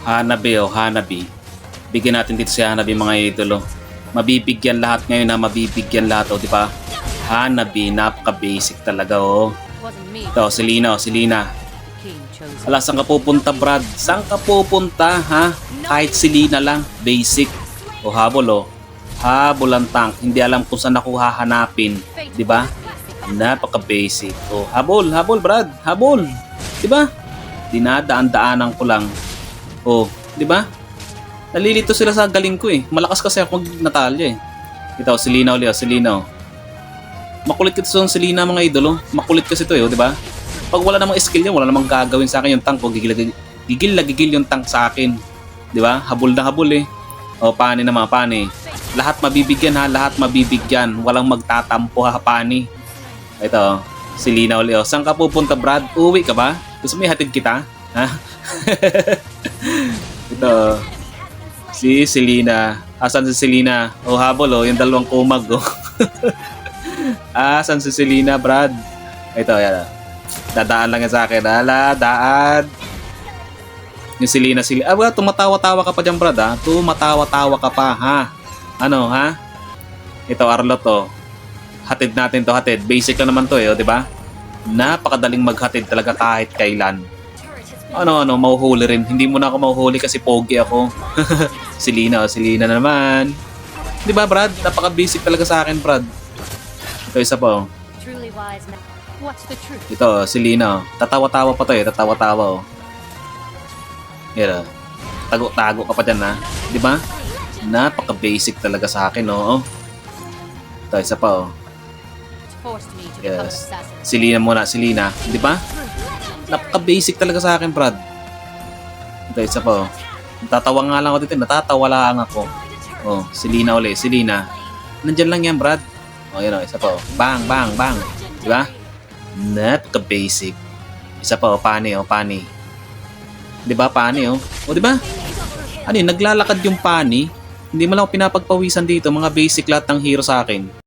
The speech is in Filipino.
Hanabi o Hanabi. Bigyan natin dito si Hanabi mga idolo. Mabibigyan lahat ngayon na mabibigyan lahat o di ba? Hanabi, napaka-basic talaga o. Ito, Selena o, Selena. Ala, saan ka pupunta Brad? Saan ka pupunta ha? Kahit Selena lang, basic. O habol o. Habol ang tank. Hindi alam kung saan ako hahanapin. Di ba? Napaka-basic. O, habol, habol Brad. Habol. Di ba? Dinadaan-daanan ko lang. O, di ba? Nalilito sila sa galing ko eh. Malakas kasi ako mag-Natalia eh. Ito, Selena ulit, Selena. Makulit kasi itong Selena mga idolo. Makulit kasi ito eh, di ba? Pag wala namang skill yan, wala namang gagawin sa akin yung tank ko. Gigil na gigil yung tank sa akin. Di ba? Habol na habol eh. O, pani na mga pani. Lahat mabibigyan ha, lahat mabibigyan. Walang magtatampo ha, pani. Ito, Selena ulit. Saan ka pupunta Brad? Uwi ka ba? Gusto mo ihatid kita? Ha? Ito. Si Selena. Asan si Selena? O habol o, yung dalawang kumag o. Asan si Selena, Brad? Ito, yan. Dadaan lang yan sa akin. Ala, daan. Yung Selena. Well, tumatawa-tawa ka pa dyan, Brad, ha? Tumatawa-tawa ka pa, ha? Ano, ha? Ito, Arlot, to. Hatid natin to, hatid. Basic lang naman to, eh, o, diba? Napakadaling maghatid talaga kahit kailan. Ano, mauhuli rin. Hindi mo na ako mauhuli kasi pogi ako. Selena, Selena na naman. Di ba, Brad? Napaka-basic talaga sa akin, Brad. Ito, isa pa, oh. Ito, Selena, oh. Tatawa-tawa pa to, eh. Tatawa-tawa, oh. Yan, oh. Tago-tago ka pa dyan, ha? Di ba? Napaka-basic talaga sa akin, oh. Ito, isa pa, oh. Yes. Selena muna, Selena. Di ba? Napaka-basic talaga sa akin, Brad. Ito, isa pa, oh. Natatawa nga lang ako dito. Natatawa lang ako. Oh, Selena ulit. Selena. Nandyan lang yan, Brad. Oh, yun, oh. Isa pa, oh. Bang, bang, bang. Di ba? Napaka-basic. Isa pa, oh. Pani, oh. Pani. Di ba, Pani, oh. Oh, di ba? Ano yun? Naglalakad yung Pani. Hindi mo lang ako pinapagpawisan dito. Mga basic lahat ng hero sa akin.